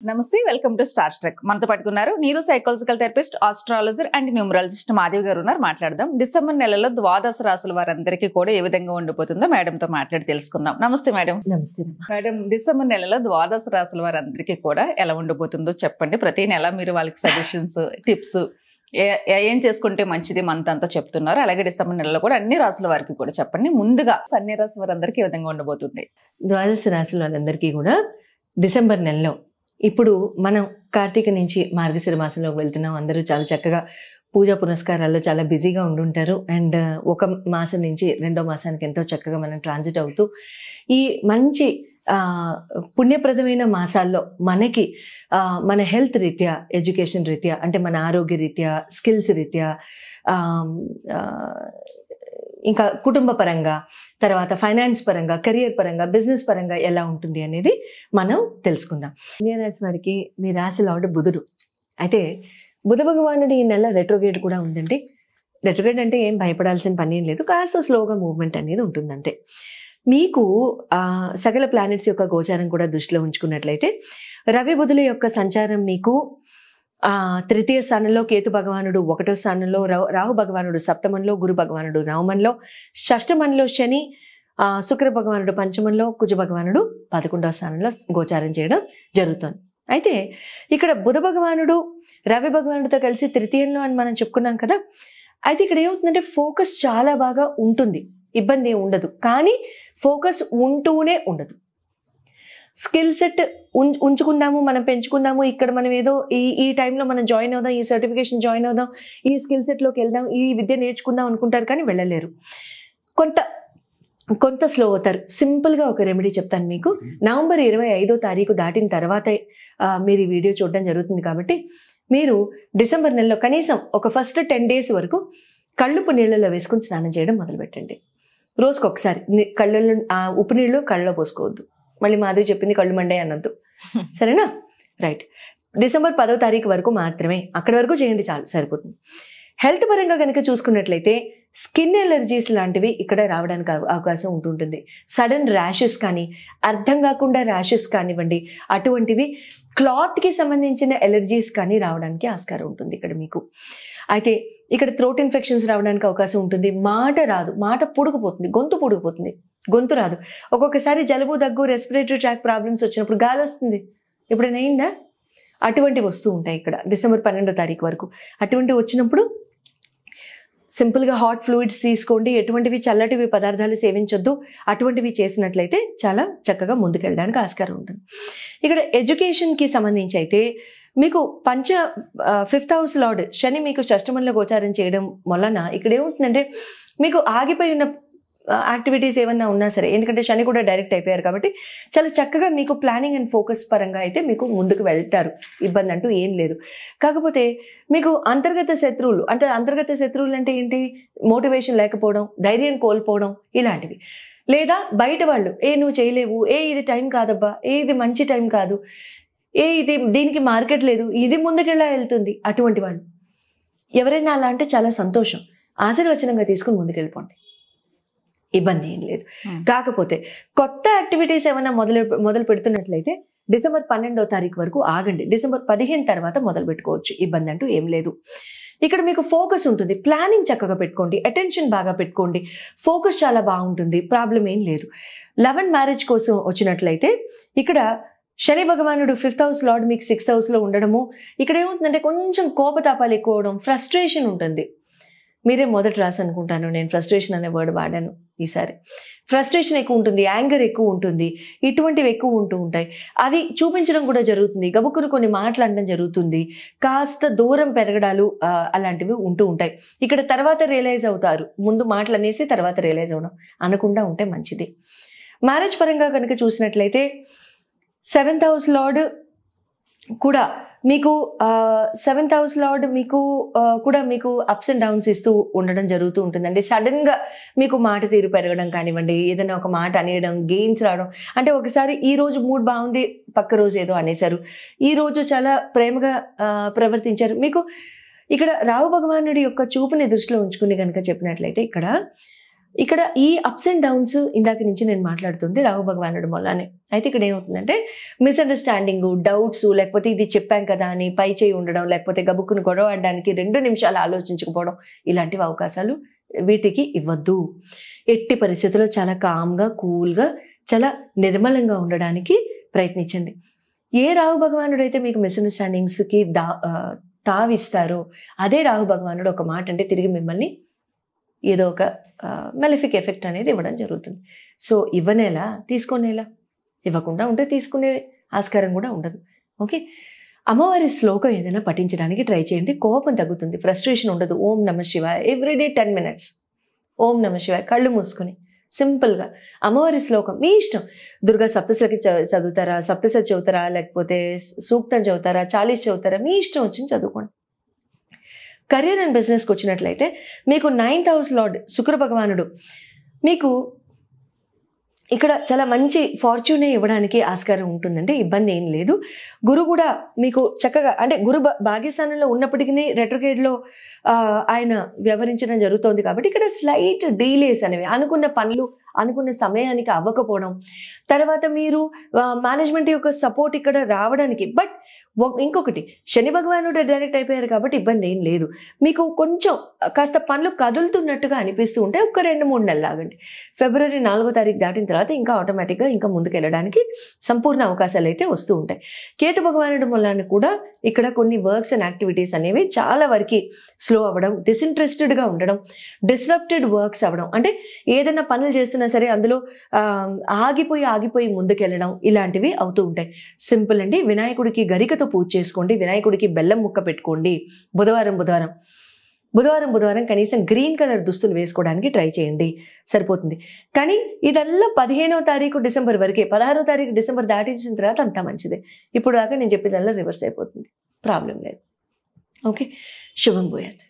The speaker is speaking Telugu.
నమస్తే, వెల్కమ్ టు స్టార్ ట్రెక్. మనతో పట్టుకున్నారు neuro psychological therapist, astrologer and numerologist Madhavi గారు ఉన్నారు. మాట్లాడదాం. డిసెంబర్ నెలలో ద్వాదశ రాశుల వారందరికీ కూడా ఏ విధంగా ఉండిపోతుందో మేడంతో మాట్లాడి తెలుసుకుందాం. నమస్తే మేడం. నమస్తే మేడం, డిసెంబర్ నెలలో ద్వాదశ రాశుల వారందరికీ కూడా ఎలా ఉండిపోతుందో చెప్పండి. ప్రతి నెల మీరు వాళ్ళకి సజెషన్స్, టిప్స్ ఏం చేసుకుంటే మంచిది మంత్ అంతా చెప్తున్నారు. అలాగే డిసెంబర్ నెలలో కూడా అన్ని రాశుల వారికి కూడా చెప్పండి. ముందుగా కన్యా రాశి వారందరికీ ఏ విధంగా ఉండబోతుంది? ద్వాదశ రాశుల వాళ్ళందరికీ కూడా డిసెంబర్ నెలలో ఇప్పుడు మనం కార్తీక నుంచి మార్గశిర మాసంలోకి వెళ్తున్నాం. అందరూ చాలా చక్కగా పూజా పునస్కారాల్లో చాలా బిజీగా ఉండుంటారు. అండ్ ఒక మాసం నుంచి రెండో మాసానికి ఎంతో చక్కగా మనం ట్రాన్సిట్ అవుతూ ఈ మంచి పుణ్యప్రదమైన మాసాల్లో మనకి మన హెల్త్ రీత్యా, ఎడ్యుకేషన్ రీత్యా, అంటే మన ఆరోగ్య రీత్యా, స్కిల్స్ రీత్యా, ఇంకా కుటుంబ పరంగా, తర్వాత ఫైనాన్స్ పరంగా, కెరియర్ పరంగా, బిజినెస్ పరంగా ఎలా ఉంటుంది అనేది మనం తెలుసుకుందాం. కన్యా రాశి వారికి మీ రాశి లార్డ్ బుధుడు. అయితే బుధ భగవానుడు ఈ నెల రెట్రోగేట్ కూడా ఉందండి. రెట్రోగేట్ అంటే ఏం భయపడాల్సిన పని ఏం లేదు, కాస్త స్లోగా మూవ్మెంట్ అనేది ఉంటుందంటే. మీకు సకల ప్లానెట్స్ యొక్క గోచారం కూడా దృష్టిలో ఉంచుకున్నట్లయితే రవి బుధుల యొక్క సంచారం మీకు తృతీయ స్థానంలో, కేతు భగవానుడు ఒకటో స్థానంలో, రాహు భగవానుడు సప్తమంలో, గురు భగవానుడు నవమంలో, షష్టమంలో శని, శుక్ర భగవానుడు పంచమంలో, కుజ భగవానుడు 11వ స్థానంలో గోచారం చేయడం జరుగుతుంది. అయితే ఇక్కడ బుధ భగవానుడు రవి భగవానుడితో కలిసి తృతీయంలో అని మనం చెప్పుకున్నాం కదా. అయితే ఇక్కడ ఏమవుతుందంటే ఫోకస్ చాలా బాగా ఉంటుంది, ఇబ్బంది ఏమి ఉండదు. కానీ ఫోకస్ ఉంటూనే ఉండదు. స్కిల్ సెట్ ఉంచుకుందాము, మనం పెంచుకుందాము, ఇక్కడ మనం ఏదో ఈ టైంలో మనం జాయిన్ అవుదాం, ఈ సర్టిఫికేషన్ జాయిన్ అవుదాం, ఈ స్కిల్ సెట్లోకి వెళ్దాం, ఈ విద్య నేర్చుకుందాం అనుకుంటారు, కానీ వెళ్ళలేరు. కొంత స్లో అవుతారు. సింపుల్గా ఒక రెమెడీ చెప్తాను మీకు. నవంబర్ 25వ తారీఖు దాటిన తర్వాతే మీరు ఈ వీడియో చూడడం జరుగుతుంది. కాబట్టి మీరు డిసెంబర్ నెలలో కనీసం ఒక ఫస్ట్ 10 days వరకు కళ్ళుపు నీళ్ళలో వేసుకుని స్నానం చేయడం మొదలుపెట్టండి. రోజుకి ఒకసారి కళ్ళల్లో ఉప్పు నీళ్ళు కళ్ళలో పోసుకోవద్దు. మళ్ళీ మాధవి చెప్పింది కళ్ళు మండే అనొద్దు, సరేనా? రైట్. డిసెంబర్ 10వ తారీఖు వరకు మాత్రమే, అక్కడి వరకు చేయండి, చాలు, సరిపోతుంది. హెల్త్ పరంగా కనుక చూసుకున్నట్లయితే స్కిన్ ఎలర్జీస్ లాంటివి ఇక్కడ రావడానికి అవకాశం ఉంటుంటుంది. సడన్ ర్యాషెస్ కానీ, అర్థం కాకుండా ర్యాషెస్ కానివ్వండి, అటువంటివి, క్లాత్కి సంబంధించిన ఎలర్జీస్ కానీ రావడానికి ఆస్కారం ఉంటుంది ఇక్కడ మీకు. అయితే ఇక్కడ థ్రోట్ ఇన్ఫెక్షన్స్ రావడానికి అవకాశం ఉంటుంది. మాట రాదు, మాట పుడుకుపోతుంది, గొంతు పుడుకుపోతుంది, గొంతు రాదు. ఒక్కొక్కసారి జలుబు, దగ్గు, రెస్పిరేటరీ ట్రాక్ ప్రాబ్లమ్స్ వచ్చినప్పుడు గాలి వస్తుంది. ఎప్పుడైనా అయిందా? అటువంటివి వస్తూ ఉంటాయి ఇక్కడ డిసెంబర్ 12వ తారీఖు వరకు. అటువంటివి వచ్చినప్పుడు సింపుల్గా హాట్ ఫ్లూయిడ్స్ తీసుకోండి. ఎటువంటివి చల్లటివి పదార్థాలు సేవించొద్దు. అటువంటివి చేసినట్లయితే చాలా చక్కగా ముందుకెళ్ళడానికి ఆస్కారం ఉంటుంది. ఇక్కడ ఎడ్యుకేషన్కి సంబంధించి అయితే మీకు 5th house లార్డ్ శని మీకు షష్టమంలో గోచారం చేయడం వలన ఇక్కడ ఏమవుతుందంటే మీకు ఆగిపోయి ఉన్న యాక్టివిటీస్ ఏమన్నా ఉన్నా సరే, ఎందుకంటే శని కూడా డైరెక్ట్ అయిపోయారు కాబట్టి చాలా చక్కగా మీకు ప్లానింగ్ అండ్ ఫోకస్ పరంగా అయితే మీకు ముందుకు వెళ్తారు. ఇబ్బంది అంటూ ఏం లేదు. కాకపోతే మీకు అంతర్గత శత్రువులు అంటే ఏంటి? మోటివేషన్ లేకపోవడం, ధైర్యం కోల్పోవడం, ఇలాంటివి. లేదా బయట వాళ్ళు నువ్వు చేయలేవు, ఇది టైం కాదబ్బా, ఇది మంచి టైం కాదు, ఇది దీనికి మార్కెట్ లేదు, ఇది ముందుకెలా వెళ్తుంది, అటువంటి వాళ్ళు ఎవరైనా అలా అంటే చాలా సంతోషం, ఆశీర్వచనంగా తీసుకుని ముందుకెళ్ళిపోండి, ఇబ్బంది ఏం లేదు. కాకపోతే కొత్త యాక్టివిటీస్ ఏమైనా మొదలు పెడుతున్నట్లయితే డిసెంబర్ 12వ తారీఖు వరకు ఆగండి. డిసెంబర్ 15 తర్వాత మొదలు పెట్టుకోవచ్చు, ఇబ్బంది అంటూ ఏం లేదు. ఇక్కడ మీకు ఫోకస్ ఉంటుంది, ప్లానింగ్ చక్కగా పెట్టుకోండి, అటెన్షన్ బాగా పెట్టుకోండి, ఫోకస్ చాలా బాగుంటుంది, ప్రాబ్లం ఏం లేదు. లవ్ అండ్ మ్యారేజ్ కోసం వచ్చినట్లయితే ఇక్కడ శని భగవానుడు 5th house లార్డ్ మీకు 6th house లో ఉండడము, ఇక్కడ ఏమవుతుందంటే కొంచెం కోపతాపాలు ఎక్కువ అవడం, ఫ్రస్ట్రేషన్ ఉంటుంది. మీరే మొదటి రాసి అనుకుంటాను, నేను ఫ్రస్ట్రేషన్ అనే వర్డ్ వాడాను ఈసారి. ఫ్రస్ట్రేషన్ ఎక్కువ ఉంటుంది, యాంగర్ ఎక్కువ ఉంటుంది, ఇటువంటివి ఎక్కువ ఉంటూ ఉంటాయి. అవి చూపించడం కూడా జరుగుతుంది, గబుక్కును కొన్ని మాట్లాడడం జరుగుతుంది, కాస్త దూరం పెరగడాలు అలాంటివి ఉంటూ ఉంటాయి. ఇక్కడ తర్వాత రియలైజ్ అవుతారు, ముందు మాటలు అనేసి తర్వాత రియలైజ్ అవ్వడం అనకుండా ఉంటే మంచిది. మ్యారేజ్ పరంగా కనుక చూసినట్లయితే 7th house లార్డ్ కూడా మీకు 7th house లార్డ్ మీకు కూడా మీకు అప్స్ అండ్ డౌన్స్ ఇస్తూ ఉండడం జరుగుతూ ఉంటుందండి. సడన్గా మీకు మాట తీరు పెరగడం కానివ్వండి, ఏదైనా ఒక మాట అనేయడం, గెయిన్స్ రావడం. అంటే ఒకసారి ఈ రోజు మూడ్ బాగుంది, పక్క రోజు ఏదో అనేశారు, ఈ రోజు చాలా ప్రేమగా ప్రవర్తించారు. మీకు ఇక్కడ రాహు భగవానుడి యొక్క చూపుని దృష్టిలో ఉంచుకుని కనుక చెప్పినట్లయితే ఇక్కడ ఇక్కడ ఈ అప్స్ అండ్ డౌన్స్ ఇందాక నుంచి నేను మాట్లాడుతుంది రాహు భగవానుడు వల్లనే. అయితే ఇక్కడ ఏమవుతుందంటే మిస్అండర్స్టాండింగ్, డౌట్స్, లేకపోతే ఇది చెప్పాం కదా అని పై చేయి ఉండడం, లేకపోతే గబుక్కును గొడవ ఆడడానికి 2 నిమిషాలు ఆలోచించకపోవడం, ఇలాంటివి అవకాశాలు వీటికి ఇవ్వద్దు. ఎట్టి పరిస్థితుల్లో చాలా కామ్గా, కూల్గా, చాలా నిర్మలంగా ఉండడానికి ప్రయత్నించండి. ఏ రాహు భగవానుడు అయితే మీకు మిస్అండర్స్టాండింగ్స్కి తావిస్తారో అదే రాహు భగవానుడు ఒక మాట అంటే తిరిగి మిమ్మల్ని ఏదో ఒక మెలిఫిక్ ఎఫెక్ట్ అనేది ఇవ్వడం జరుగుతుంది. సో ఇవ్వనేలా తీసుకోనేలా, ఇవ్వకుండా ఉంటే తీసుకునే ఆస్కారం కూడా ఉండదు. ఓకే, అమ్మవారి శ్లోకం ఏదైనా పఠించడానికి ట్రై చేయండి. కోపం తగ్గుతుంది, ఫ్రస్ట్రేషన్ ఉండదు. ఓం నమ శివాయ ఎవ్రీడే 10 minutes ఓం నమ శివాయ కళ్ళు మూసుకొని సింపుల్గా అమ్మవారి శ్లోకం మీ ఇష్టం. దుర్గా సప్తశతికి చదువుతారా, సప్తశతి చదువుతారా, లేకపోతే సూక్తం చదువుతారా, 40 చదువుతారా, మీ ఇష్టం వచ్చింది చదువుకోండి. కెరీర్ అండ్ బిజినెస్కి వచ్చినట్లయితే మీకు 9th house లార్డ్ శుక్ర భగవానుడు మీకు ఇక్కడ చాలా మంచి ఫార్చ్యూనే ఇవ్వడానికి ఆస్కారం ఉంటుందండి, ఇబ్బంది ఏం లేదు. గురు కూడా మీకు చక్కగా అంటే గురు భాగ్యస్థానంలో ఉన్నప్పటికీ రెట్రోగ్రేడ్లో ఆయన వ్యవహరించడం జరుగుతోంది కాబట్టి ఇక్కడ స్లైట్ డీలేస్ అనేవి, అనుకున్న పనులు అనుకున్న సమయానికి అవ్వకపోవడం, తర్వాత మీరు మేనేజ్మెంట్ యొక్క సపోర్ట్ ఇక్కడ రావడానికి. బట్ ఇంకొకటి శని భగవానుడు డైరెక్ట్ అయిపోయారు కాబట్టి ఇబ్బంది ఏం లేదు. మీకు కొంచెం కాస్త పనులు కదులుతున్నట్టుగా అనిపిస్తూ ఉంటే ఒక 2-3 నెలలు ఆగండి. ఫిబ్రవరి 4వ తారీఖు దాటిన తర్వాత ఇంకా ఆటోమేటిక్గా ఇంకా ముందుకు వెళ్ళడానికి సంపూర్ణ అవకాశాలు అయితే వస్తూ ఉంటాయి. కేతు భగవానుడు వల్ల కూడా ఇక్కడ కొన్ని వర్క్స్ అండ్ యాక్టివిటీస్ అనేవి చాలా వరకు స్లో అవ్వడం, డిసింట్రెస్టెడ్గా ఉండడం, డిస్రప్టెడ్ వర్క్స్ అవ్వడం, అంటే ఏదైనా పనులు చేస్తున్నా సరే అందులో ఆగిపోయి ముందుకెళ్ళడం, ఇలాంటివి అవుతూ ఉంటాయి. సింపుల్ అండి. వినాయకుడికి గరికతో పూజ చేసుకోండి, వినాయకుడికి బెల్లం ముక్క పెట్టుకోండి. బుధవారం కనీసం గ్రీన్ కలర్ దుస్తులు వేసుకోవడానికి ట్రై చేయండి, సరిపోతుంది. కానీ ఇదల్లా 15వ తారీఖు డిసెంబర్ వరకే. 16వ తారీఖు డిసెంబర్ దాటించిన తర్వాత అంతా మంచిదే. ఇప్పుడు దాకా నేను చెప్పేదల్లా రివర్స్ అయిపోతుంది, ప్రాబ్లం లేదు. ఓకే, శుభం భూయాత్.